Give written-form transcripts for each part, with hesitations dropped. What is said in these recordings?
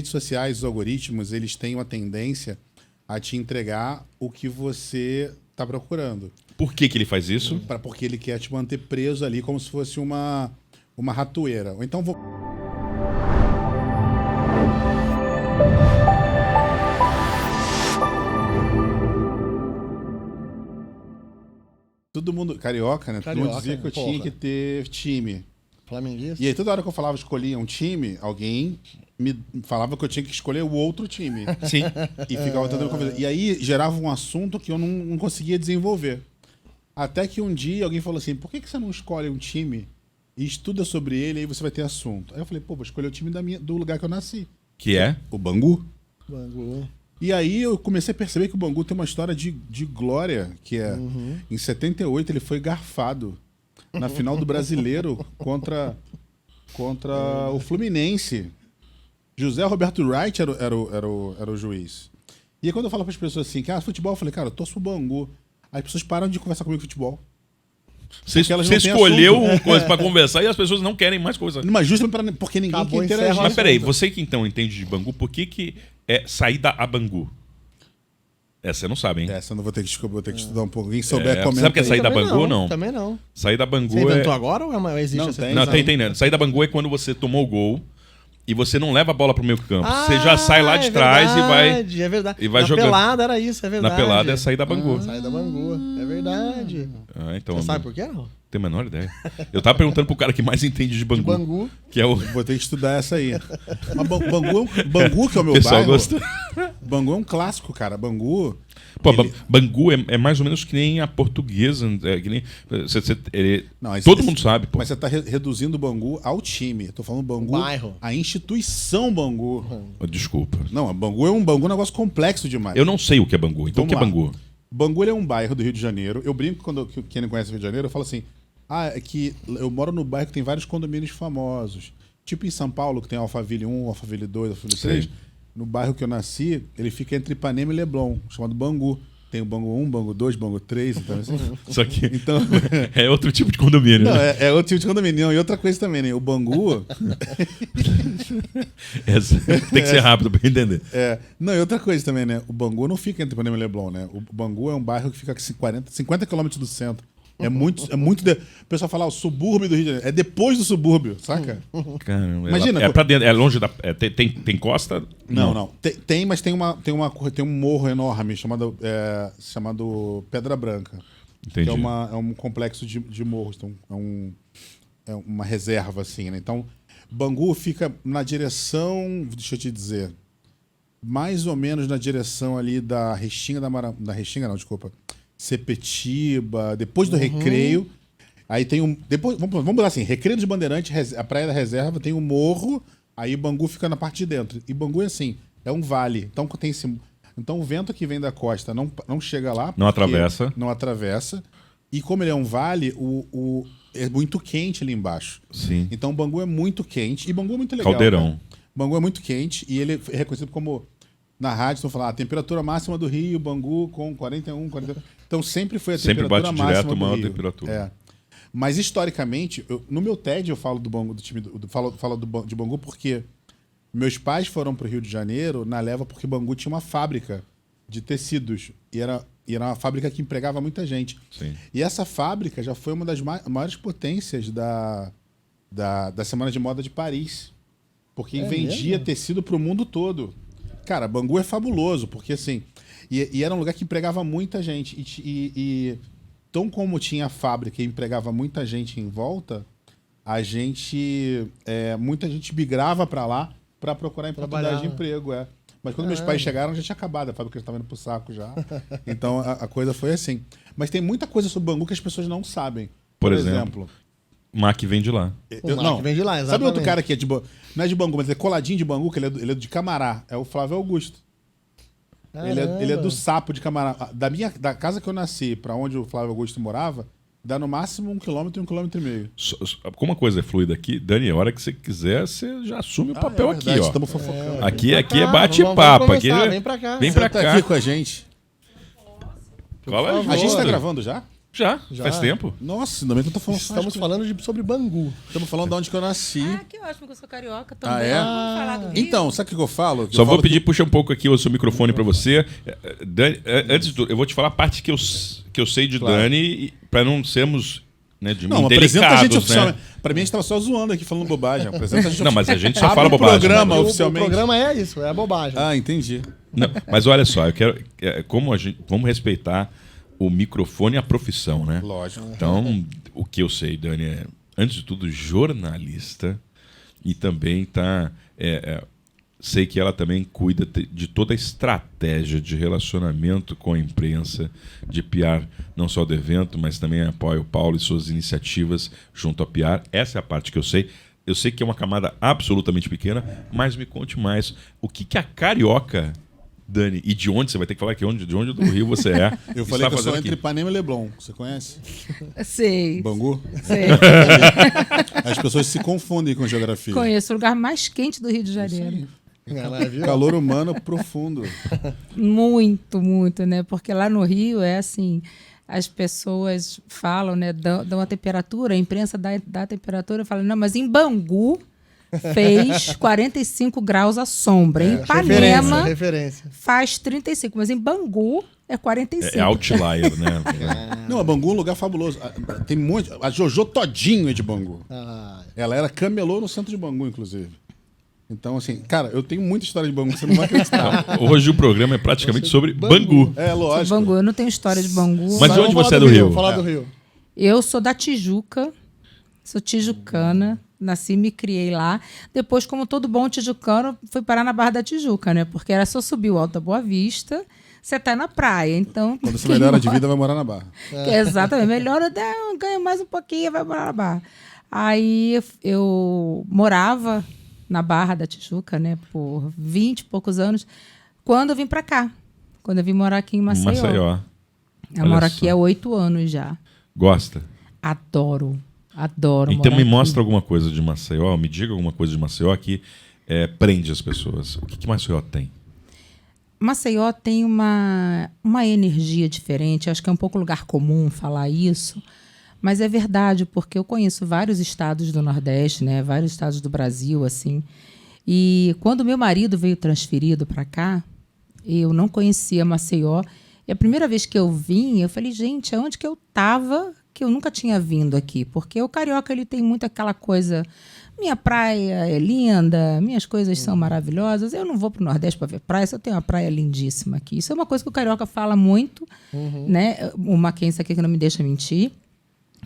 redes sociais, os algoritmos, eles têm uma tendência a te entregar o que você tá procurando. Por que ele faz isso? Porque ele quer te manter preso ali como se fosse uma ratoeira. Ou então todo mundo, carioca, né? Todo mundo dizia que eu tinha que ter time. Flamenguista. E aí toda hora que eu falava escolhia um time, alguém me falava que eu tinha que escolher o outro time. Sim. E ficava tentando conversar. E aí gerava um assunto que eu não conseguia desenvolver. Até que um dia alguém falou assim, por que você não escolhe um time e estuda sobre ele e aí você vai ter assunto? Aí eu falei, vou escolher o time do lugar que eu nasci. Que é? O Bangu. Bangu. E aí eu comecei a perceber que o Bangu tem uma história de glória, que é, em 78 ele foi garfado na final do Brasileiro contra o Fluminense. José Roberto Wright era o juiz. E aí quando eu falo para as pessoas assim, futebol, eu falei, cara, eu torço pro Bangu. Aí as pessoas param de conversar comigo de futebol. Você escolheu coisa pra conversar e as pessoas não querem mais coisa. Mas justo porque ninguém quer interagir. Mas peraí, você que então entende de Bangu, por que é saída a Bangu? Essa você não sabe, hein? Essa eu não vou ter que estudar um pouco. Quem souber, comenta. Sabe o que é sair da Bangu, não? Também não. Sair da Bangu Você inventou agora ou existe não, essa tem. Não, tem, né? Sair da Bangu é quando você tomou o gol e você não leva a bola pro meio campo. Você já sai lá de trás e vai... É verdade. E vai na jogando. Pelada era isso, é verdade. Na pelada é sair da Bangu. Sair da Bangu, é verdade. Então, Você sabe por quê, não? Tem a menor ideia. Eu tava perguntando pro cara que mais entende de Bangu. Bangu. Que é o... Vou ter que estudar essa aí. Mas Bangu, que é o meu pessoal bairro... gosta. Bangu é um clássico, cara. Bangu... Pô, Bangu é mais ou menos que nem a portuguesa. Que nem, todo mundo sabe, pô. Mas você tá reduzindo o Bangu ao time. Eu tô falando Bangu, bairro. a instituição Bangu. Desculpa. Não, Bangu é um negócio complexo demais. Eu não sei o que é Bangu. Então o que é Bangu? Bangu ele é um bairro do Rio de Janeiro. Eu brinco quando quem não conhece o Rio de Janeiro, eu falo assim, é que eu moro no bairro que tem vários condomínios famosos. Tipo em São Paulo, que tem Alphaville 1, Alphaville 2, Alphaville 3. No bairro que eu nasci, ele fica entre Ipanema e Leblon, chamado Bangu. Tem o Bangu 1, Bangu 2, Bangu 3. Então, assim. Só que então, é outro tipo de condomínio. Não, né? é outro tipo de condomínio. E outra coisa também, né? O Bangu... Tem que ser rápido pra entender. Não, e outra coisa também, né? O Bangu não fica entre Ipanema e Leblon, né? O Bangu é um bairro que fica a 50 quilômetros do centro. É muito. O pessoal fala o subúrbio do Rio de Janeiro. É depois do subúrbio, saca? Caramba, imagina. É pra dentro, é longe da. Tem costa? Não. Tem, mas tem um morro enorme chamado Pedra Branca. Entendi. Que é um complexo de morros. Então, é uma reserva, assim, né? Então, Bangu fica na direção. Deixa eu te dizer. Mais ou menos na direção ali da Restinga da Restinga, não, desculpa. Sepetiba, depois do Recreio. Aí tem vamos botar assim, Recreio dos Bandeirantes, a Praia da Reserva, tem um morro, aí Bangu fica na parte de dentro. E Bangu é assim, é um vale. Então o vento que vem da costa não chega lá. Não atravessa. Não atravessa. E como ele é um vale, é muito quente ali embaixo. Sim. Então Bangu é muito quente. E Bangu é muito legal. Caldeirão. Cara. Bangu é muito quente e ele é reconhecido como... Na rádio estão falando a temperatura máxima do Rio, Bangu, com 41, 42. Então sempre foi a temperatura bate máxima direto do maior Rio. temperatura. Mas historicamente, no meu TED eu falo do Bangu, de Bangu porque meus pais foram para o Rio de Janeiro na leva porque Bangu tinha uma fábrica de tecidos e era uma fábrica que empregava muita gente. Sim. E essa fábrica já foi uma das maiores potências da Semana de Moda de Paris, porque vendia tecido para o mundo todo. Cara, Bangu é fabuloso, porque assim... E era um lugar que empregava muita gente. E tão como tinha a fábrica e empregava muita gente em volta, muita gente migrava para lá para procurar oportunidade de emprego. Mas quando meus pais chegaram, já tinha acabado. A fábrica já estava indo pro saco já. Então a coisa foi assim. Mas tem muita coisa sobre Bangu que as pessoas não sabem. Por exemplo. Mac vem de lá. Mac vem de lá, exatamente. Sabe outro cara que não é de Bangu, mas é coladinho de Bangu, que ele é de Camará. É o Flávio Augusto. Ele é do Sapo de Camará. Da casa que eu nasci para onde o Flávio Augusto morava, dá no máximo 1 quilômetro, 1,5 quilômetros. Como a coisa é fluida aqui, Dani, a hora que você quiser, você já assume o papel aqui, ó. Estamos fofocando. Aqui é bate-papo. Vem pra cá. Vem pra cá. Tá aqui com a gente. Cola A gente tá junto. gravando já? Já, Já? faz tempo. Nossa, ainda bem que eu tô falando Estamos falando sobre Bangu. Estamos falando de onde que eu nasci. Ah, que ótimo que eu sou carioca também. Ah, é? Vamos falar do Rio. Então, sabe o que eu falo? Que Só eu vou falo pedir, puxa um pouco aqui o seu microfone pra você. Dani, antes de tudo, eu vou te falar a parte que eu sei de Claro. Dani, pra não sermos, né, de Não, apresenta a gente indelicados, oficialmente. né? Pra mim, a gente tava só zoando aqui, falando bobagem. Apresenta a gente Não, mas a gente só Abre fala o bobagem. programa né? oficialmente. O programa é isso, é a bobagem. Ah, entendi. Não, mas olha só, eu quero. Como a gente, vamos respeitar o microfone e a profissão, né? Lógico. Então, o que eu sei, Dani, é, antes de tudo, jornalista e também tá. Sei que ela também cuida de toda a estratégia de relacionamento com a imprensa, de PR, não só do evento, mas também apoia o Paulo e suas iniciativas junto ao PR. Essa é a parte que eu sei. Eu sei que é uma camada absolutamente pequena, mas me conte mais. O que a carioca, Dani, e de onde você vai ter que falar que de onde do Rio você é? Eu está falei que eu fazendo sou aqui? entre Ipanema e Leblon. Você conhece? Sei, Bangu? sei. As pessoas se confundem com geografia. Conheço o lugar mais quente do Rio de Janeiro. Ela viu? Calor humano profundo. Muito, muito, né? Porque lá no Rio é assim, as pessoas falam, né? Dão a temperatura, a imprensa dá a temperatura, fala, não, mas em Bangu fez 45 graus à sombra. Em Ipanema Referência. faz 35, mas em Bangu é 45. É outlier, né? Não, a Bangu é um lugar fabuloso. Tem muito. A Jojo todinho é de Bangu. Ah, Ela era camelô no centro de Bangu, inclusive. Então, assim, cara, eu tenho muita história de Bangu, você não vai acreditar. Hoje o programa é praticamente sobre Bangu. É, lógico. Bangu, eu não tenho história de Bangu. Mas de onde vamos você é falar do Rio? Vamos falar do Rio. Eu sou da Tijuca, sou tijucana, nasci e me criei lá. Depois, como todo bom tijucano, fui parar na Barra da Tijuca, né? Porque era só subir o Alto da Boa Vista, você tá na praia. Então, Quando você melhora de vida, vai morar na Barra. Exatamente. Melhor até ganha mais um pouquinho, vai morar na Barra. Aí eu morava na Barra da Tijuca, né? Por 20 e poucos anos. Quando eu vim pra cá. Quando eu vim morar aqui em Maceió. Maceió. Eu Olha moro só. aqui há 8 anos já. Gosta? Adoro. Adoro Então morar me aqui. mostra alguma coisa de Maceió, me diga alguma coisa de Maceió que prende as pessoas. O que Maceió tem? Maceió tem uma energia diferente. Acho que é um pouco lugar comum falar isso. Mas é verdade, porque eu conheço vários estados do Nordeste, né? Vários estados do Brasil, assim. E quando meu marido veio transferido para cá, eu não conhecia Maceió. E a primeira vez que eu vim, eu falei, gente, aonde que eu estava que eu nunca tinha vindo aqui? Porque o carioca ele tem muito aquela coisa, minha praia é linda, minhas coisas são maravilhosas, eu não vou para o Nordeste para ver praia, só tenho uma praia lindíssima aqui. Isso é uma coisa que o carioca fala muito, né? O Mackenzie aqui que não me deixa mentir.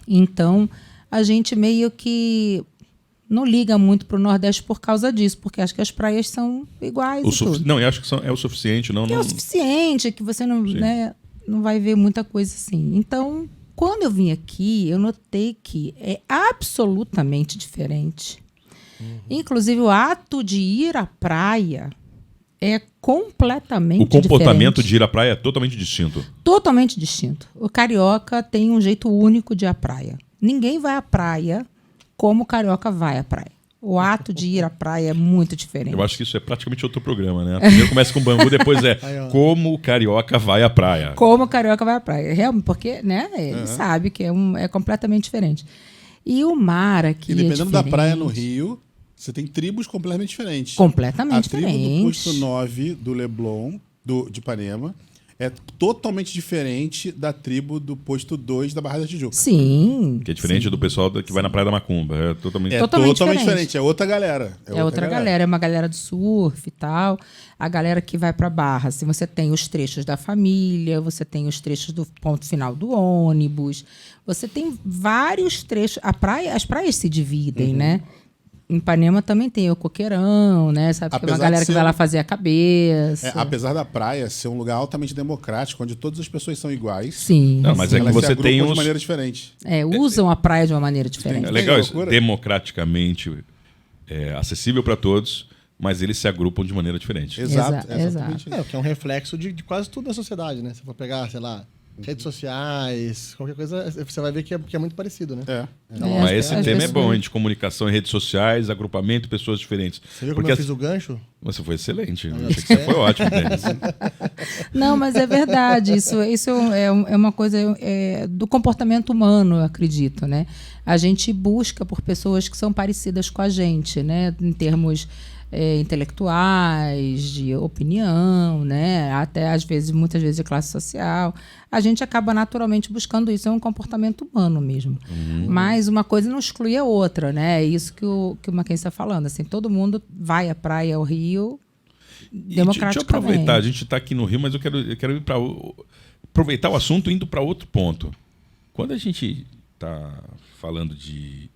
Então, a gente meio que não liga muito para o Nordeste por causa disso, porque acho que as praias são iguais e tudo. Não, eu acho que é o suficiente. Não, Que é o suficiente, que você não, né, não vai ver muita coisa assim. Então, quando eu vim aqui, eu notei que é absolutamente diferente. Inclusive, o ato de ir à praia é completamente o comportamento diferente. de ir à praia é totalmente distinto. Totalmente distinto. O carioca tem um jeito único de ir à praia. Ninguém vai à praia como o carioca vai à praia. O ato de ir à praia é muito diferente. Eu acho que isso é praticamente outro programa, né? Primeiro começa com Bangu, depois como o carioca vai à praia. Como o carioca vai à praia. Realmente, porque, né, ele sabe que é completamente diferente. E o mar aqui E dependendo da diferente. praia no Rio, você tem tribos completamente diferentes. Completamente A tribo diferente. do posto 9 do Leblon, de Ipanema, é totalmente diferente da tribo do posto 2 da Barra da Tijuca. Sim. Que é diferente do pessoal que vai na Praia da Macumba. É totalmente... É Totalmente totalmente diferente. diferente. É outra galera. É outra galera, é uma galera do surf e tal. A galera que vai para Barra, assim, você tem os trechos da família, você tem os trechos do ponto final do ônibus, você tem vários trechos. As praias se dividem, né? Em Ipanema também tem o coqueirão, né? Sabe que é uma Apesar galera de que ser vai lá fazer a cabeça. Apesar da praia ser um lugar altamente democrático, onde todas as pessoas são iguais, Sim. Não, mas é que elas você se tem agrupam de os... maneira diferente. Usam a praia de uma maneira diferente. É legal isso. loucura. Democraticamente acessível para todos, mas eles se agrupam de maneira diferente. Exato. Exato. Exatamente isso. É, o que é um reflexo de quase tudo da sociedade, né? Se for pegar, sei lá, redes sociais, qualquer coisa, você vai ver que é muito parecido, né? Mas esse as tema é pessoas- bom, hein, de comunicação em redes sociais, agrupamento, pessoas diferentes. Você viu como Porque eu fiz o gancho? Você foi excelente. Eu achei que você foi ótimo, Denis. Não, mas é verdade. Isso é uma coisa do comportamento humano, eu acredito, né? A gente busca por pessoas que são parecidas com a gente, né? Em termos intelectuais, de opinião, né? Até às vezes, muitas vezes de classe social. A gente acaba naturalmente buscando isso. É um comportamento humano mesmo. Mas uma coisa não exclui a outra, né? É isso que o Mackenzie está falando. Assim, todo mundo vai à praia, ao Rio, E democraticamente. deixa eu aproveitar, a gente está aqui no Rio, mas eu quero ir para aproveitar o assunto indo para outro ponto. Quando a gente está falando de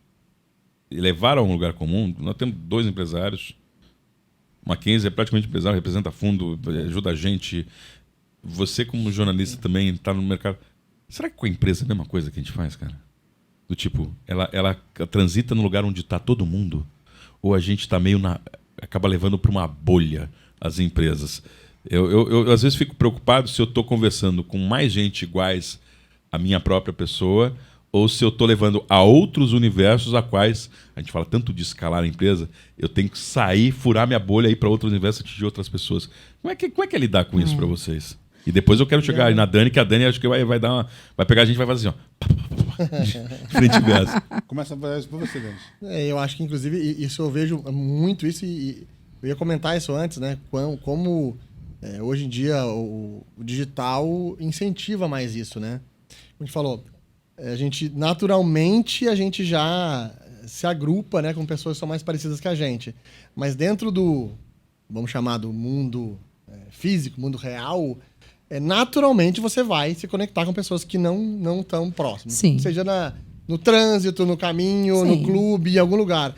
levar a um lugar comum, nós temos 2 empresários. O Mackenzie é praticamente empresário, representa fundo, ajuda a gente. Você, como jornalista, também está no mercado. Será que com a empresa é a mesma coisa que a gente faz, cara? Do tipo, ela transita no lugar onde está todo mundo? Ou a gente está acaba levando para uma bolha as empresas? Eu às vezes fico preocupado se eu estou conversando com mais gente iguais à minha própria pessoa ou se eu estou levando a outros universos a quais, a gente fala tanto de escalar a empresa, eu tenho que sair, furar minha bolha e ir para outros universos, atingir outras pessoas. Como é que é lidar com isso para vocês? E depois eu quero chegar aí na Dani, que a Dani acho que vai pegar a gente e vai fazer assim, ó. De frente e verso. Começa a fazer isso pra você, Denis. Eu acho que, inclusive, isso eu vejo muito isso e eu ia comentar isso antes, né? Como hoje em dia o digital incentiva mais isso, né? Como a gente falou, naturalmente a gente já se agrupa, né, com pessoas que são mais parecidas que a gente. Mas dentro do, vamos chamar, do mundo físico, mundo real, naturalmente você vai se conectar com pessoas que não estão próximas. Sim. Seja no trânsito, no caminho, no Sim. clube, em algum lugar.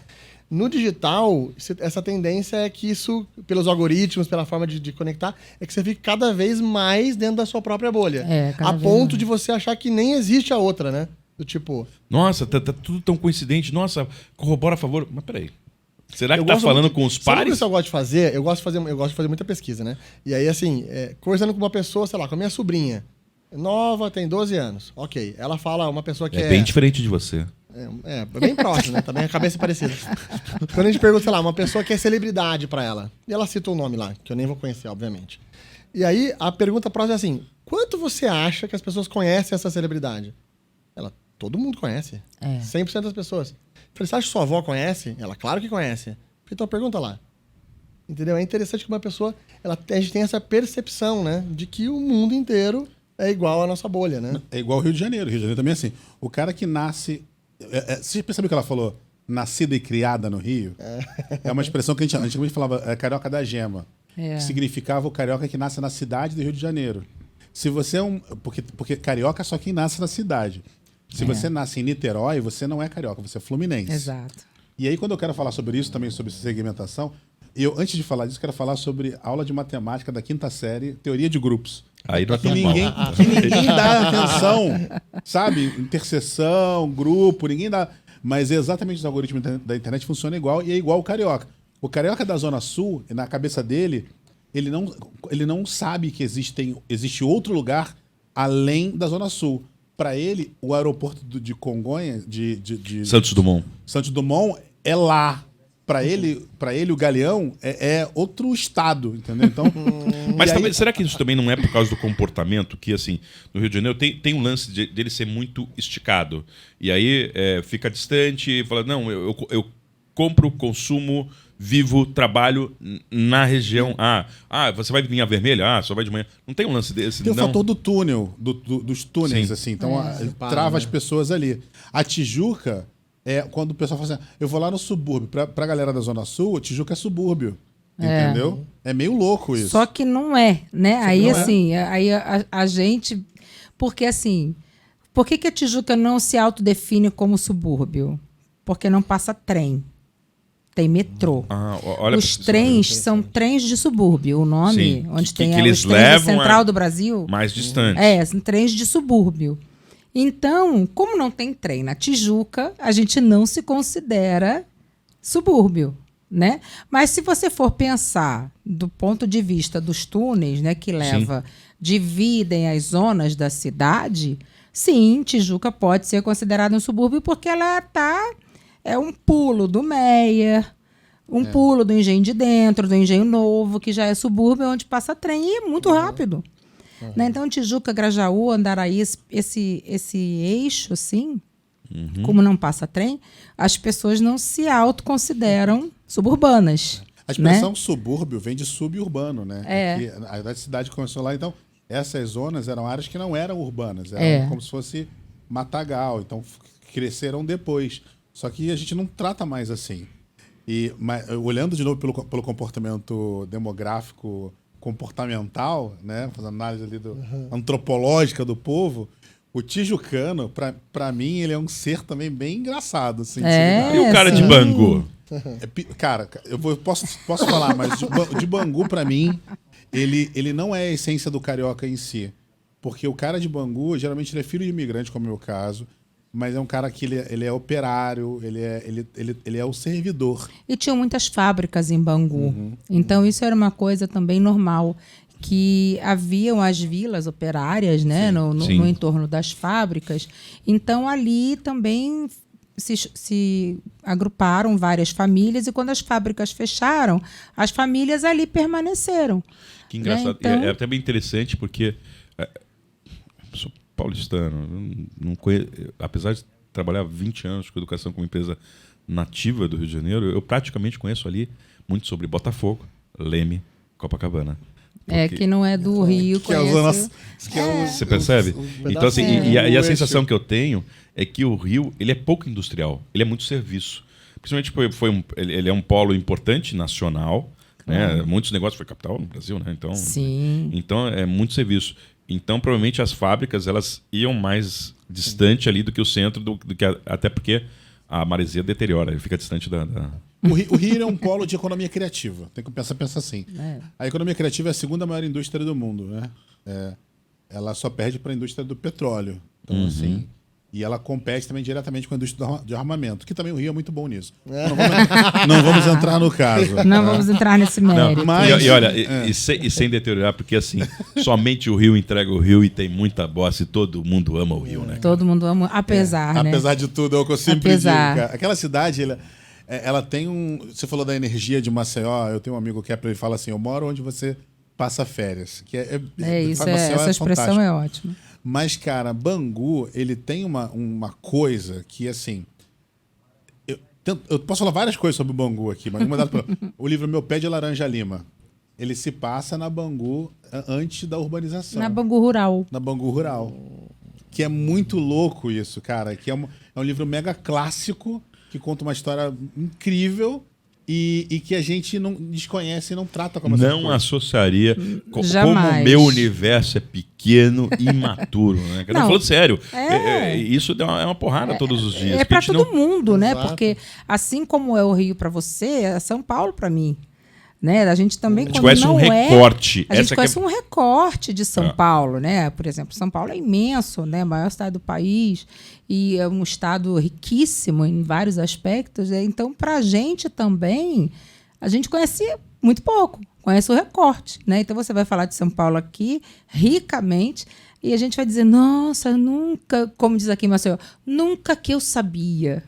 No digital, essa tendência é que isso, pelos algoritmos, pela forma de conectar, é que você fique cada vez mais dentro da sua própria bolha. Cada A vez ponto mais. de você achar que nem existe a outra, né? Do tipo... Nossa, tá tudo tão coincidente. Nossa, corrobora a favor. Mas peraí. Será que Eu tá gosto falando muito- com os Sabe o que pares? eu gosto de fazer? Eu gosto de fazer muita pesquisa, né? E aí, assim, conversando com uma pessoa, sei lá, com a minha sobrinha, nova, tem 12 anos. Ok. Ela fala uma pessoa que É bem diferente de você. bem próximo, né? Também a cabeça é parecida. Quando a gente pergunta, sei lá, uma pessoa que é celebridade pra ela, e ela cita um nome lá, que eu nem vou conhecer, obviamente. E aí, a pergunta próxima é assim, quanto você acha que as pessoas conhecem essa celebridade? Ela, todo mundo conhece. 100% das pessoas. Eu falei, você acha que sua avó conhece? Ela, claro que conhece. Então pergunta lá. Entendeu? É interessante que uma pessoa, a gente tem essa percepção, né? De que o mundo inteiro é igual à nossa bolha, né? É igual o Rio de Janeiro. O Rio de Janeiro também é assim. O cara que nasce... Você percebeu o que ela falou? Nascida e criada no Rio? É uma expressão que a gente antigamente falava carioca da gema. Que significava o carioca que nasce na cidade do Rio de Janeiro. Se você é porque carioca é só quem nasce na cidade. Se você nasce em Niterói, você não é carioca, você é fluminense. Exato. E aí, quando eu quero falar sobre isso, também sobre segmentação, antes de falar disso, quero falar sobre aula de matemática da 5ª série, teoria de grupos. Aí não é Que tão mal. ninguém dá atenção, sabe? Interseção, grupo, ninguém dá. Mas exatamente os algoritmos da internet funcionam igual e é igual o carioca. O carioca da Zona Sul, na cabeça dele, ele não sabe que existe outro lugar além da Zona Sul. Para ele, o aeroporto de Congonha, de Santos Dumont. Santos Dumont, é lá. Para ele, o Galeão é outro estado, entendeu? Então, Mas e aí- também, será que isso também não é por causa do comportamento? Que, assim, no Rio de Janeiro tem um lance dele ser muito esticado. E aí fica distante e fala, não, eu compro, consumo, vivo, trabalho na região. Você vai vir a vermelha? Só vai de manhã. Não tem um lance desse, Tem o não? fator do túnel, dos túneis, Sim. assim. Então, Para, trava né? as pessoas ali. A Tijuca é quando o pessoal fala assim, eu vou lá no subúrbio. Pra galera da Zona Sul, a Tijuca é subúrbio. Entendeu? É meio louco isso. Só que não é, né? Aí, não é. assim, aí a gente... Porque, assim, por que a Tijuca não se autodefine como subúrbio? Porque não passa trem. Tem metrô. Olha Os pra- trens são trens de subúrbio. O nome, Sim, onde que tem eles os trens da levam Central do Brasil... mais distante. São trens de subúrbio. Então, como não tem trem na Tijuca, a gente não se considera subúrbio. né? Mas se você for pensar do ponto de vista dos túneis, né, que dividem as zonas da cidade, sim, Tijuca pode ser considerada um subúrbio porque ela é um pulo do Meier, pulo do Engenho de Dentro, do Engenho Novo, que já é subúrbio, onde passa trem e é muito rápido. Né? Então, Tijuca, Grajaú, Andaraí, esse eixo, assim, como não passa trem, as pessoas não se autoconsideram suburbanas. A expressão subúrbio vem de suburbano, né? É. A cidade começou lá, então essas zonas eram áreas que não eram urbanas, eram como se fosse matagal, então cresceram depois. Só que a gente não trata mais assim. Mas, olhando de novo pelo comportamento demográfico, comportamental, né? Fazendo análise ali antropológica do povo, o tijucano, para mim, ele é um ser também bem engraçado. Assim, E o cara de Bangu? Cara, posso falar, mas de Bangu, para mim, ele não é a essência do carioca em si. Porque o cara de Bangu, geralmente, ele é filho de imigrante, como é o meu caso, mas é um cara que ele é operário, ele é o servidor. E tinham muitas fábricas em Bangu. Então, isso era uma coisa também normal, que haviam as vilas operárias, né, no entorno das fábricas. Então, ali também se agruparam várias famílias e quando as fábricas fecharam, as famílias ali permaneceram. Que engraçado. Né? Então... É até bem interessante porque sou paulistano, não conheço, apesar de trabalhar 20 anos com educação como empresa nativa do Rio de Janeiro, eu praticamente conheço ali muito sobre Botafogo, Leme, Copacabana. Que não é do Rio, conhece... Você percebe? Então, assim, e a sensação que eu tenho é que o Rio ele é pouco industrial, ele é muito serviço. Principalmente ele é um polo importante nacional, né? Muitos negócios foi capital no Brasil, né? Então é muito serviço. Então, provavelmente, as fábricas elas iam mais distante ali do que o centro, até porque a maresia deteriora, ele fica distante da... O Rio é um polo de economia criativa. Tem que pensar assim. A economia criativa é a segunda maior indústria do mundo, né? Ela só perde para a indústria do petróleo. Então, assim... E ela compete também diretamente com a indústria de armamento, que também o Rio é muito bom nisso. Não vamos entrar no caso. Não vamos entrar nesse mérito. E olha, sem deteriorar, porque assim, somente o Rio entrega o Rio e tem muita bosta e todo mundo ama o Rio, né? Todo mundo ama, apesar, né? Apesar de tudo, é o que eu sempre digo, cara. Aquela cidade, ela tem um... Você falou da energia de Maceió, eu tenho um amigo que ele fala assim, eu moro onde você passa férias. Que essa expressão é ótima. Mas, cara, Bangu, ele tem uma coisa que, assim... Eu posso falar várias coisas sobre o Bangu aqui, mas o livro Meu Pé de Laranja Lima, ele se passa na Bangu antes da urbanização. Na Bangu Rural. Na Bangu Rural. Que é muito louco isso, cara. Que é um livro mega clássico, que conta uma história incrível... E que a gente não desconhece e não trata como não coisa. Associaria como o meu universo é pequeno e imaturo, né? Não, falando sério, isso é uma porrada todos os dias. É para todo mundo, né? Porque assim como é o Rio para você, é São Paulo para mim. Né? A gente também conhece um recorte. A gente conhece um recorte de São Paulo, né? Por exemplo, São Paulo é imenso, né? A maior cidade do país e é um estado riquíssimo em vários aspectos. Né? Então, para a gente também, a gente conhece muito pouco, conhece o recorte, né? Então você vai falar de São Paulo aqui ricamente e a gente vai dizer, nossa, nunca, como diz aqui em Maceió, nunca que eu sabia.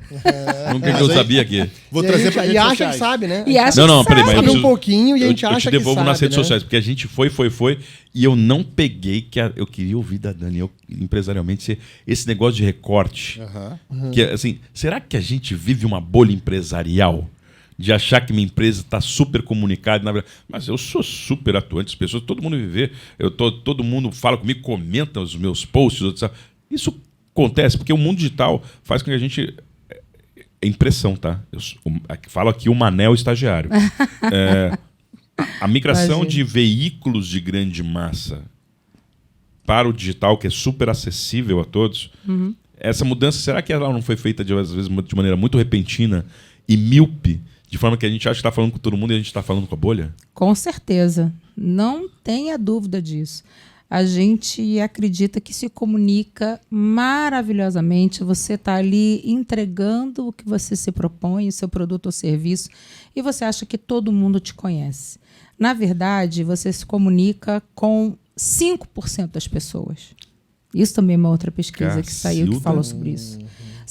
Nunca que eu sabia aqui. Vou trazer para gente acha que sabe, né? E acha que peraí, mas sabe um pouquinho e a gente acha que sabe. Eu te devolvo nas redes sociais, porque a gente foi, e eu não peguei eu queria ouvir da Dani, empresarialmente, esse negócio de recorte. Que, assim, será que a gente vive uma bolha empresarial? De achar que minha empresa está super comunicada. Mas eu sou super atuante, as pessoas, todo mundo me vê, todo mundo fala comigo, comenta os meus posts. Isso acontece porque o mundo digital faz com que a gente... É impressão, tá? Falo aqui o Manel estagiário. A migração de veículos de grande massa para o digital, que é super acessível a todos, essa mudança, será que ela não foi feita, às vezes, de maneira muito repentina e míope, de forma que a gente acha que está falando com todo mundo e a gente está falando com a bolha? Com certeza. Não tenha dúvida disso. a gente acredita que se comunica maravilhosamente. Você está ali entregando o que você se propõe, o seu produto ou serviço, e você acha que todo mundo te conhece. Na verdade, você se comunica com 5% das pessoas. Isso também é uma outra pesquisa que saiu que falou sobre isso.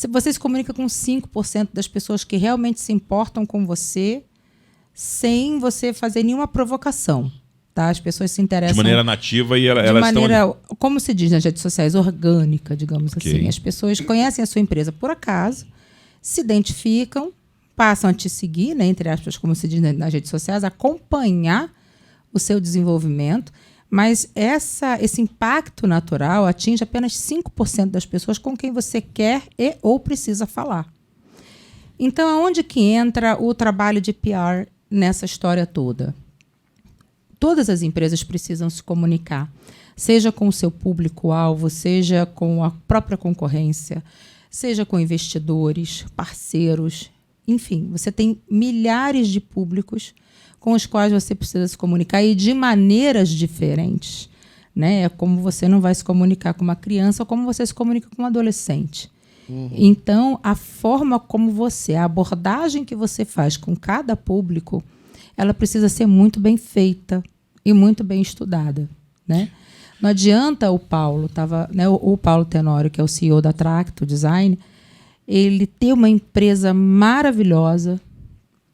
Você se comunica com 5% das pessoas que realmente se importam com você, sem você fazer nenhuma provocação. Tá? As pessoas se interessam... De maneira nativa e elas de maneira, estão ali. como se diz nas redes sociais, orgânica, digamos Ok. assim. As pessoas conhecem a sua empresa por acaso, se identificam, passam a te seguir, né, entre aspas, como se diz nas redes sociais, acompanhar o seu desenvolvimento, mas esse impacto natural atinge apenas 5% das pessoas com quem você quer ou precisa falar. Então, aonde que entra o trabalho de PR nessa história toda? Todas as empresas precisam se comunicar, seja com o seu público-alvo, seja com a própria concorrência, seja com investidores, parceiros, enfim, você tem milhares de públicos com os quais você precisa se comunicar e de maneiras diferentes. Né? É como você não vai se comunicar com uma criança ou como você se comunica com um adolescente. Então, a forma como a abordagem que você faz com cada público, ela precisa ser muito bem feita e muito bem estudada. Né? Não adianta o Paulo, o Paulo Tenório, que é o CEO da Tracto Design, ele ter uma empresa maravilhosa,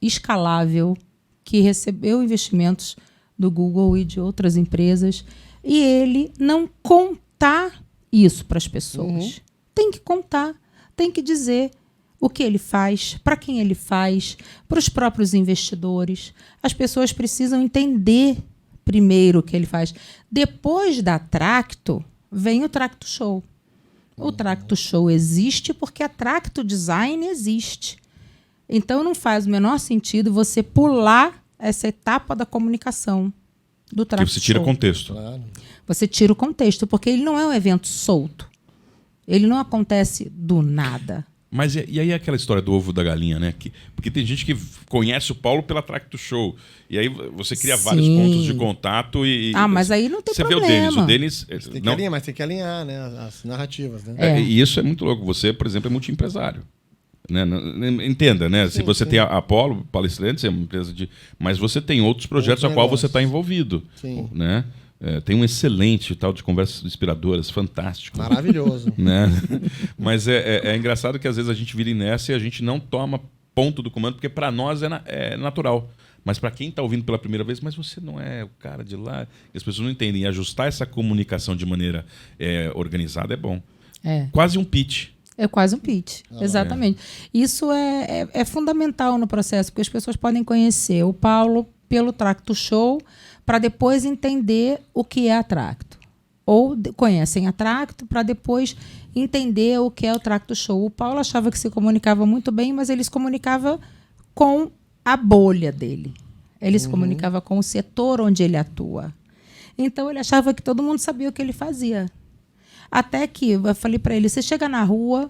escalável, que recebeu investimentos do Google e de outras empresas, e ele não contar isso para as pessoas. Tem que contar, tem que dizer o que ele faz, para quem ele faz, para os próprios investidores. As pessoas precisam entender primeiro o que ele faz. Depois da Tracto, vem o Tracto Show. O Tracto Show existe porque a Tracto Design existe. Então, não faz o menor sentido você pular essa etapa da comunicação do Tracto Show. Que você tira contexto. Claro. Você tira o contexto, porque ele não é um evento solto. Ele não acontece do nada. Mas e aí aquela história do ovo da galinha, né? Porque tem gente que conhece o Paulo pela Tracto Show. E aí você cria vários pontos de contato e... mas aí não tem você problema. Você vê o Denis... Tem que alinhar, mas tem que alinhar, né, as narrativas. Né? E isso é muito louco. Você, por exemplo, é multiempresário. Né? Entenda, né? Se você tem a Apollo Palestrantes, é uma empresa de... Mas você tem outros projetos a qual você está envolvido. Sim. Né? Tem um excelente tal de conversas inspiradoras, fantástico. Maravilhoso. Né? Mas é engraçado que às vezes a gente vira inércia e a gente não toma ponto do comando, porque para nós é natural. Mas para quem está ouvindo pela primeira vez, mas você não é o cara de lá, e as pessoas não entendem. E ajustar essa comunicação de maneira organizada é bom. Quase um pitch. É quase um pitch, exatamente. Isso é fundamental no processo, porque as pessoas podem conhecer o Paulo pelo Tracto Show para depois entender o que é a Tracto. Ou conhecem a Tracto para depois entender o que é o Tracto Show. O Paulo achava que se comunicava muito bem, mas ele se comunicava com a bolha dele. Ele se comunicava com o setor onde ele atua. Então, ele achava que todo mundo sabia o que ele fazia. Até que eu falei para ele, você chega na rua,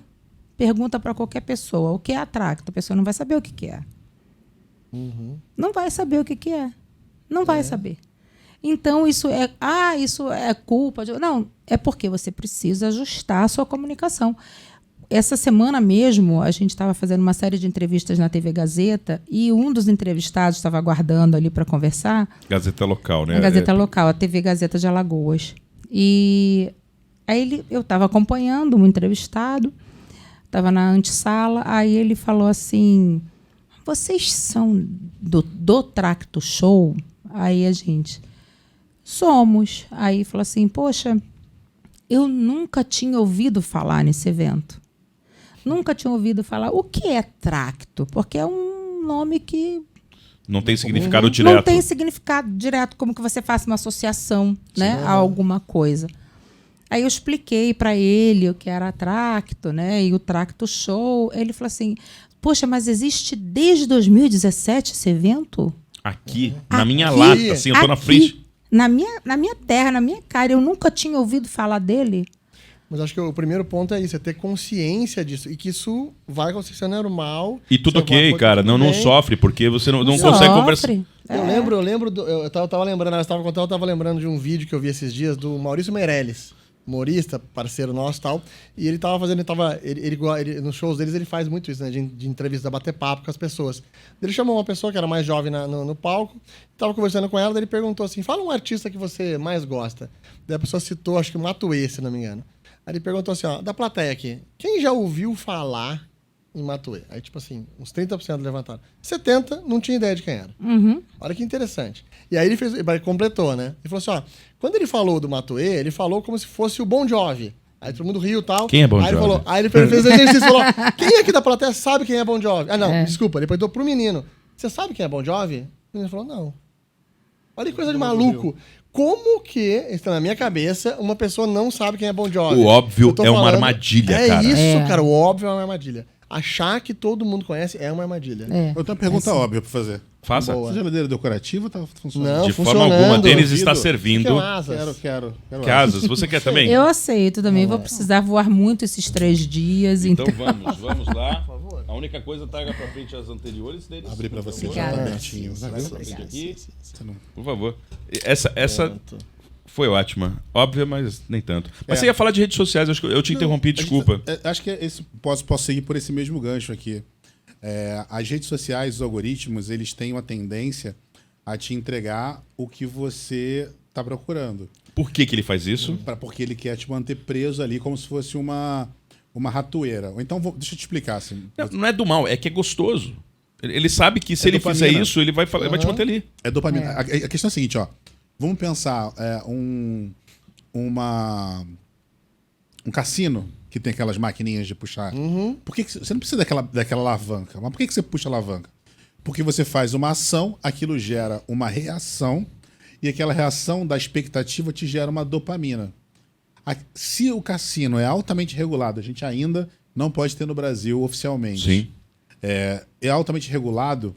pergunta para qualquer pessoa o que é a Tracto. A pessoa não vai saber o que é. Não vai saber o que é. Não vai saber. Então, isso é culpa. Não, é porque você precisa ajustar a sua comunicação. Essa semana mesmo, a gente estava fazendo uma série de entrevistas na TV Gazeta e um dos entrevistados estava aguardando ali para conversar. Gazeta local, né? A Gazeta local, a TV Gazeta de Alagoas. E aí eu estava acompanhando um entrevistado, estava na antessala, aí ele falou assim, vocês são do Tracto Show? Aí a gente, somos. Aí falou assim, poxa, eu nunca tinha ouvido falar nesse evento. Nunca tinha ouvido falar. O que é Tracto? Porque é um nome que... Não tem significado direto. Não tem significado direto, como que você faça uma associação, né, a alguma coisa. Aí eu expliquei para ele o que era a Tracto, né, e o Tracto Show. Ele falou assim, poxa, mas existe desde 2017 esse evento? Aqui, na minha lata, assim, eu tô na frente. Na minha terra, na minha cara, eu nunca tinha ouvido falar dele. Mas acho que o primeiro ponto é isso, é ter consciência disso. E que isso vai acontecer normal. E tudo Você ok, vai- cara. Não bem. sofre, porque você não Sofre. consegue conversar. Eu lembro, eu tava lembrando, eu tava lembrando de um vídeo que eu vi esses dias do Maurício Meirelles, humorista, parceiro nosso e tal. E ele tava fazendo, nos shows deles ele faz muito isso, né? De entrevista, bater papo com as pessoas. Ele chamou uma pessoa que era mais jovem no palco, tava conversando com ela, daí ele perguntou assim: fala um artista que você mais gosta. Daí a pessoa citou, acho que o Matuê, se não me engano. Aí ele perguntou assim, ó, da plateia aqui, quem já ouviu falar em Matuê? Aí, tipo assim, uns 30% levantaram. 70% não tinha ideia de quem era. Olha que interessante. E aí ele completou, né? Ele falou assim, ó, quando ele falou do Matuê, ele falou como se fosse o Bon Jovi. Aí todo mundo riu e tal. Quem é Bon Aí ele Jovi? falou, aí ele fez o exercício e falou, quem aqui da plateia sabe quem é Bon Jovi? Ah, não, desculpa, ele perguntou pro menino, você sabe quem é Bon Jovi? O menino falou, não. Olha que coisa de maluco. Como que, está na minha cabeça, uma pessoa não sabe quem é Bon Jovi? O óbvio Eu tô é uma falando- armadilha, é cara. Isso, cara. O óbvio é uma armadilha. Achar que todo mundo conhece é uma armadilha. É. Eu tenho uma pergunta óbvia pra fazer. Faça. Boa. Essa geladeira decorativa tá funcionando? Não, De forma funcionando. alguma, Denis Duvido. está servindo. Que asas. Quero. Casas, você quer também? Eu aceito também. Vou precisar voar muito esses 3 dias. Então Então, vamos lá. A única coisa, traga pra frente as anteriores deles. Abrir pra você, Por já favor. tá Obrigada. abertinho. Traga pra frente aqui, Você não- por favor. Essa Pronto. foi ótima. Óbvia, mas nem tanto. Mas É. você ia falar de redes sociais, acho que eu te interrompi, desculpa. Acho que posso seguir por esse mesmo gancho aqui. As redes sociais, os algoritmos, eles têm uma tendência a te entregar o que você está procurando. Por que ele faz isso? Porque ele quer te manter preso ali como se fosse uma ratoeira. Ou então, deixa eu te explicar. Assim, Não é do mal, é que é gostoso. Ele sabe que se É ele dopamina. fizer isso, ele vai te manter ali. é dopamina. A questão é a seguinte, ó. Vamos pensar um cassino que tem aquelas maquininhas de puxar. Por que você não precisa daquela alavanca? Mas por que você puxa a alavanca? Porque você faz uma ação, aquilo gera uma reação, e aquela reação da expectativa te gera uma dopamina. Se o cassino é altamente regulado, a gente ainda não pode ter no Brasil oficialmente. Sim. É altamente regulado.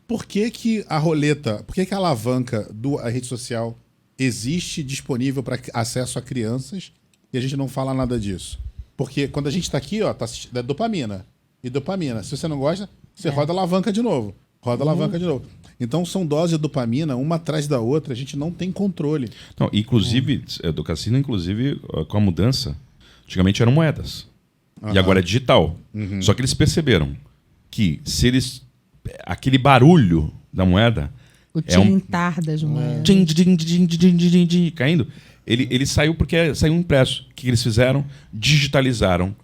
Por que a roleta, por que a alavanca da rede social existe disponível para acesso a crianças e a gente não fala nada disso? Porque quando a gente está aqui, ó, tá assistindo, é dopamina. E dopamina. Se você não gosta, você roda a alavanca de novo. Roda a alavanca de novo. Então são doses de dopamina, uma atrás da outra, a gente não tem controle. Não, inclusive, do cassino, inclusive, com a mudança, antigamente eram moedas. E agora é digital. Só que eles perceberam que se eles. Aquele barulho da moeda. o É um- tilintar das moedas. Din, din, din, din, din, din, din, caindo. Ele saiu porque saiu impresso. O que eles fizeram? Digitalizaram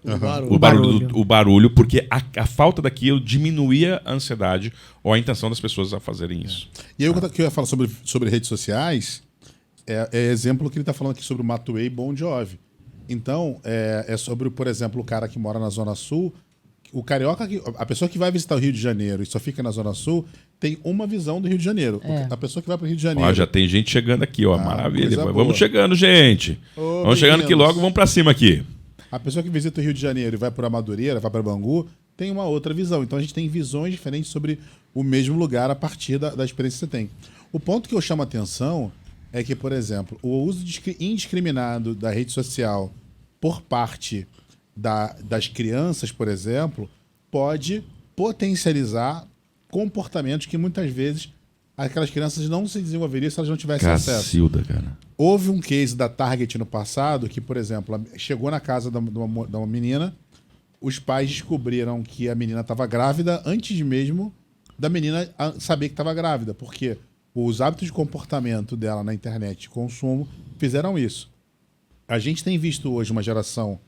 Barulho. o barulho, porque a falta daquilo diminuía a ansiedade ou a intenção das pessoas a fazerem isso. E aí o que eu ia falar sobre redes sociais é exemplo que ele está falando aqui sobre o Matuê e Bon Jovi. Então, é sobre, por exemplo, o cara que mora na Zona Sul. O carioca, a pessoa que vai visitar o Rio de Janeiro e só fica na Zona Sul, tem uma visão do Rio de Janeiro. A pessoa que vai para o Rio de Janeiro. Ó, já tem gente chegando aqui, ó. Maravilha. coisa boa. Vamos chegando, gente. Ô, Vamos chegando aqui meninos. logo, vamos pra cima aqui. A pessoa que visita o Rio de Janeiro e vai para Madureira, vai para Bangu, tem uma outra visão. Então a gente tem visões diferentes sobre o mesmo lugar a partir da experiência que você tem. O ponto que eu chamo a atenção é que, por exemplo, o uso indiscriminado da rede social por parte das crianças, por exemplo, pode potencializar comportamentos que muitas vezes aquelas crianças não se desenvolveriam se elas não tivessem acesso. Cacilda, cara. Houve um case da Target no passado que, por exemplo, chegou na casa de uma menina, os pais descobriram que a menina estava grávida antes mesmo da menina saber que estava grávida, porque os hábitos de comportamento dela na internet de consumo fizeram isso. A gente tem visto hoje uma geração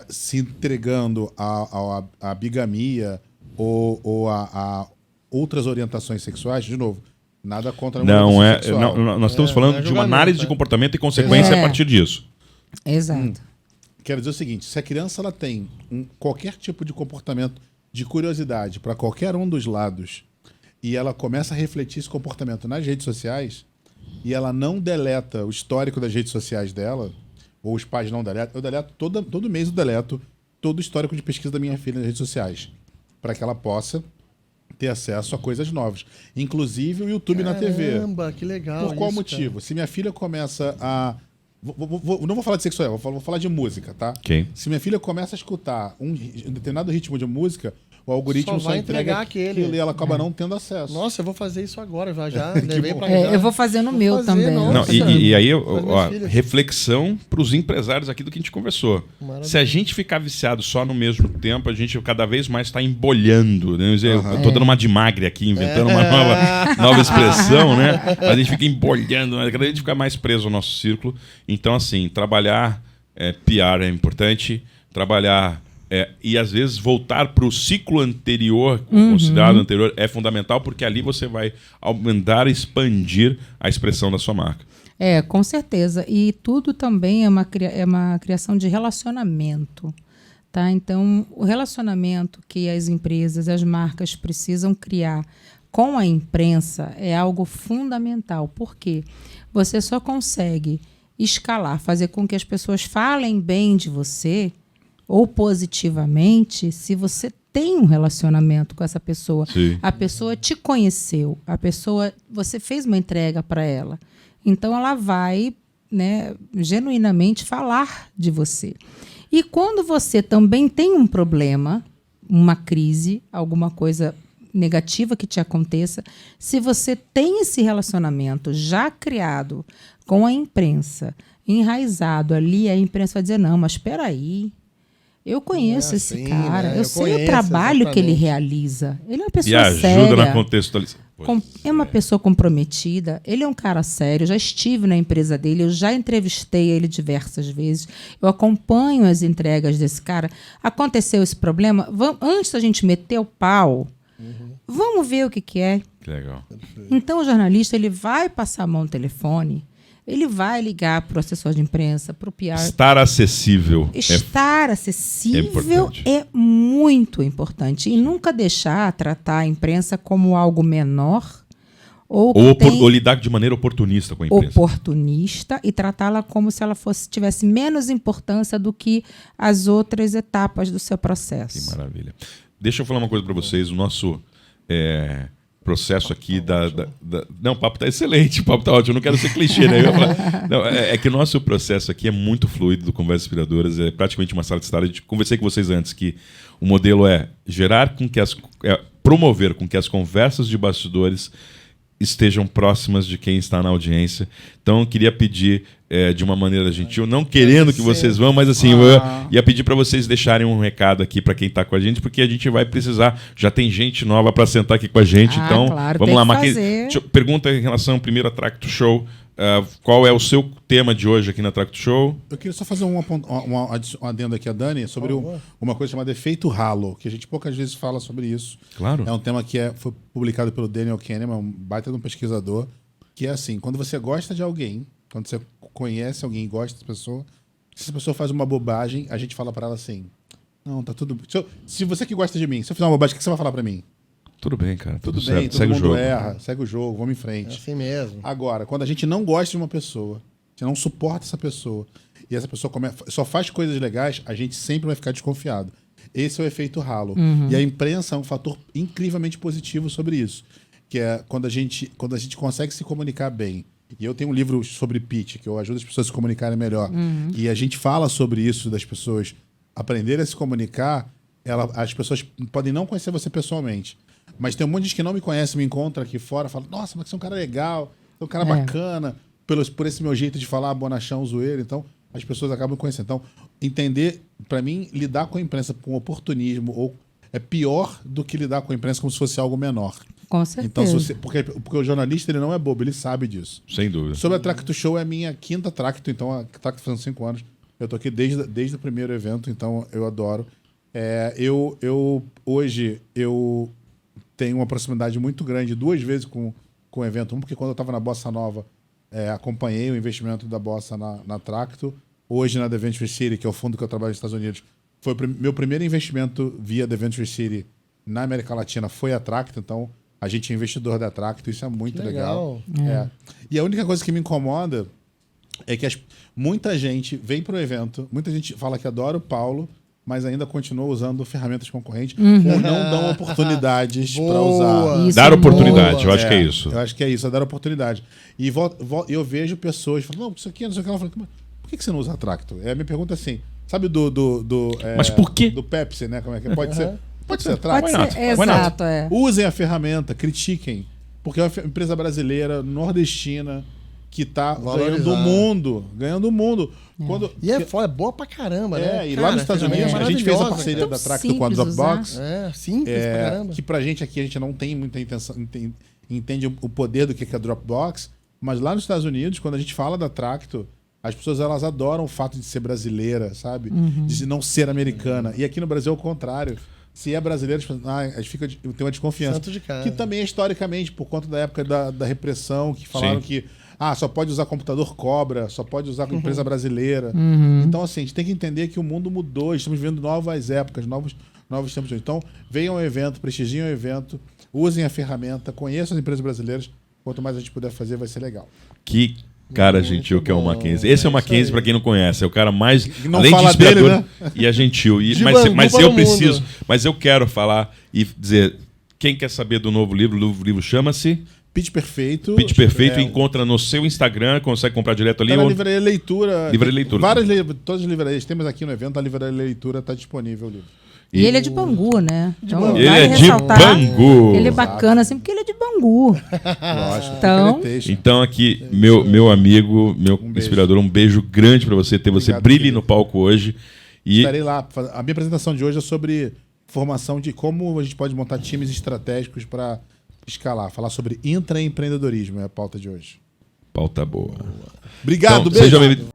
se entregando à bigamia ou a outras orientações sexuais, de novo. Nada contra a Não orientação é. sexual. Nós estamos não falando é de uma julgamento, análise de né? comportamento e consequência É. a partir disso. Exato. Quero dizer o seguinte, se a criança ela tem qualquer tipo de comportamento de curiosidade para qualquer um dos lados e ela começa a refletir esse comportamento nas redes sociais e ela não deleta o histórico das redes sociais dela, ou os pais não deletam, eu deleto todo mês eu deleto todo o histórico de pesquisa da minha filha nas redes sociais, para que ela possa ter acesso a coisas novas. Inclusive o YouTube na TV. Caramba, que legal. Por qual isso, motivo? Se minha filha começa Não vou falar de sexual, vou falar de música, tá? Ok. Se minha filha começa a escutar um determinado ritmo de música, o algoritmo Só vai entregar aquilo aquele. e ela acaba não tendo acesso. Nossa, eu vou fazer isso agora, já levei pra já. Eu vou fazer no meu fazer, também. nossa. Não, e aí, Mas minhas filhas- reflexão para os empresários aqui do que a gente conversou. Maravilha. Se a gente ficar viciado só no mesmo tempo, a gente cada vez mais está embolhando. Né? Eu tô dando uma de magre aqui, inventando uma nova expressão, né? A gente fica embolhando, né? Cada vez a gente fica mais preso ao nosso círculo. Então, assim, trabalhar PR é importante, trabalhar e às vezes voltar para o ciclo anterior, considerado anterior, é fundamental, porque ali você vai aumentar e expandir a expressão da sua marca. Com certeza. E tudo também é uma criação de relacionamento. Tá? Então, o relacionamento que as empresas, as marcas precisam criar com a imprensa é algo fundamental. Por quê? Você só consegue escalar, fazer com que as pessoas falem bem de você ou positivamente se você tem um relacionamento com essa pessoa. Sim. A pessoa te conheceu, você fez uma entrega para ela. Então ela vai, né, genuinamente falar de você. E quando você também tem um problema, uma crise, alguma coisa negativa que te aconteça, se você tem esse relacionamento já criado com a imprensa, enraizado ali, a imprensa vai dizer, não, mas espera aí, eu conheço esse assim, cara, né? eu sei o trabalho que ele exatamente. realiza. Ele é uma E pessoa ajuda séria. na contextualização. É uma pessoa comprometida, ele é um cara sério, eu já estive na empresa dele, eu já entrevistei ele diversas vezes, eu acompanho as entregas desse cara. Aconteceu esse problema, antes da gente meter o pau, vamos ver o que é. Que legal. Então o jornalista ele vai passar a mão no telefone, ele vai ligar para o assessor de imprensa, para o PR. Estar acessível. Estar acessível importante. é muito importante. E nunca deixar tratar a imprensa como algo menor ou lidar de maneira oportunista com a imprensa. oportunista e tratá-la como se ela tivesse menos importância do que as outras etapas do seu processo. Que maravilha. Deixa eu falar uma coisa para vocês. O nosso processo aqui Não, o papo tá excelente, o papo tá ótimo. Eu não quero ser clichê, né? Eu ia falar... Não, é que o nosso processo aqui é muito fluido do Conversas Inspiradoras. É praticamente uma sala de estar. Conversei com vocês antes que o modelo é gerar com que promover com que as conversas de bastidores estejam próximas de quem está na audiência. Então, eu queria pedir de uma maneira gentil, não querendo que vocês vão, mas assim, eu ia pedir para vocês deixarem um recado aqui para quem está com a gente, porque a gente vai precisar, já tem gente nova para sentar aqui com a gente, então claro, vamos lá. fazer. Pergunta em relação ao primeiro Atracto Show, qual é o seu tema de hoje aqui na Atracto Show? Eu queria só fazer um adendo aqui a Dani sobre uma coisa chamada efeito halo, que a gente poucas vezes fala sobre isso. Claro. É um tema que foi publicado pelo Daniel Kahneman, um baita de um pesquisador, que é assim, quando você gosta de alguém, quando você conhece alguém e gosta dessa pessoa, se essa pessoa faz uma bobagem, a gente fala pra ela assim, não, tá tudo... Se você que gosta de mim, se eu fizer uma bobagem, o que você vai falar pra mim? Tudo bem, cara. Tudo certo. bem, todo Segue mundo o jogo. erra, segue o jogo, vamos em frente. É assim mesmo. Agora, quando a gente não gosta de uma pessoa, a gente não suporta essa pessoa, e essa pessoa só faz coisas legais, a gente sempre vai ficar desconfiado. Esse é o efeito halo. E a imprensa é um fator incrivelmente positivo sobre isso, que é quando a gente consegue se comunicar bem. E eu tenho um livro sobre pitch, que eu ajudo as pessoas a se comunicarem melhor. E a gente fala sobre isso, das pessoas aprenderem a se comunicar. As pessoas podem não conhecer você pessoalmente, mas tem um monte de gente que não me conhece, me encontra aqui fora, fala, nossa, mas você é um cara legal, você é um cara bacana, por esse meu jeito de falar, bonachão, zoeiro. Então, as pessoas acabam conhecendo. Então, entender, para mim, lidar com a imprensa com oportunismo é pior do que lidar com a imprensa como se fosse algo menor. Com certeza. Então, porque o jornalista ele não é bobo, ele sabe disso. Sem dúvida. Sobre a Tracto Show, é a minha quinta Tracto, então a Tracto fazendo 5 anos. Eu tô aqui desde o primeiro evento, então eu adoro. Hoje eu tenho uma proximidade muito grande 2 vezes com o evento. Porque quando eu estava na Bossa Nova, acompanhei o investimento da Bossa na Tracto. Hoje na The Venture City, que é o fundo que eu trabalho nos Estados Unidos, foi meu primeiro investimento via The Venture City na América Latina, foi a Tracto. Então, a gente é investidor da Tracto, isso é muito legal. E a única coisa que me incomoda é que muita gente vem para o evento, muita gente fala que adora o Paulo, mas ainda continua usando ferramentas concorrentes ou não dão oportunidades para usar. Isso Dar é oportunidade, boa. eu acho que é isso. Eu acho que é isso, é dar oportunidade. E eu vejo pessoas falando, não, isso aqui, não sei o que. Ela fala, que você não usa Tracto? A minha pergunta é assim, sabe Mas por quê? do Pepsi, né? Como é que é? Pode ser Pode Tracto. ser, Why not? exato, é. Usem a ferramenta, critiquem, porque é uma empresa brasileira, nordestina, que tá Valorizar. ganhando o mundo. E é foda, é boa pra caramba, né? E Cara, lá nos Estados ferramenta Unidos, a gente fez a maravilhosa, parceria Tão da Tracto com a simples Dropbox, usar. É, simples pra caramba. que pra gente aqui, a gente não tem muita intenção, entende o poder do que é a Dropbox, mas lá nos Estados Unidos, quando a gente fala da Tracto, as pessoas elas adoram o fato de ser brasileira, sabe? De não ser americana. E aqui no Brasil é o contrário. Se é brasileiro, a gente tem uma desconfiança. Santo de casa. Que também é historicamente, por conta da época da repressão, que falaram Sim. que só pode usar computador cobra, só pode usar com empresa brasileira. Então, assim, a gente tem que entender que o mundo mudou, estamos vivendo novas épocas, novos tempos. Então, venham ao evento, prestigiem o evento, usem a ferramenta, conheçam as empresas brasileiras. Quanto mais a gente puder fazer, vai ser legal. Que cara Muito gentil que é o bom. Mackenzie. Esse é o É isso Mackenzie, aí. pra quem não conhece. É o cara mais, Não além de fala inspirador, dele, e é gentil. De Mas Bangu mas para eu o preciso, mundo. mas eu quero falar e dizer, quem quer saber do novo livro, o novo livro chama-se Pitch Perfeito. Pitch Perfeito, é, encontra no seu Instagram, consegue comprar direto ali. Tá na ou- Livraria Leitura. Livraria Leitura. Todas as livrarias. Temos aqui no evento, a Livraria Leitura está disponível o livro. E ele é de Bangu, né? Então, Bangu. Ele vale é de ressaltar Bangu. Ele é bacana, assim, porque ele é de Bangu. Lógico. Então- Presentation. Então aqui, meu amigo, meu beijo. inspirador, um beijo grande pra você, ter você Obrigado, brilhe querido. no palco hoje. E Estarei lá. A minha apresentação de hoje é sobre formação de como a gente pode montar times estratégicos para escalar. Falar sobre intraempreendedorismo é a pauta de hoje. pauta boa. Obrigado, Então, beijo. seja bem-vindo.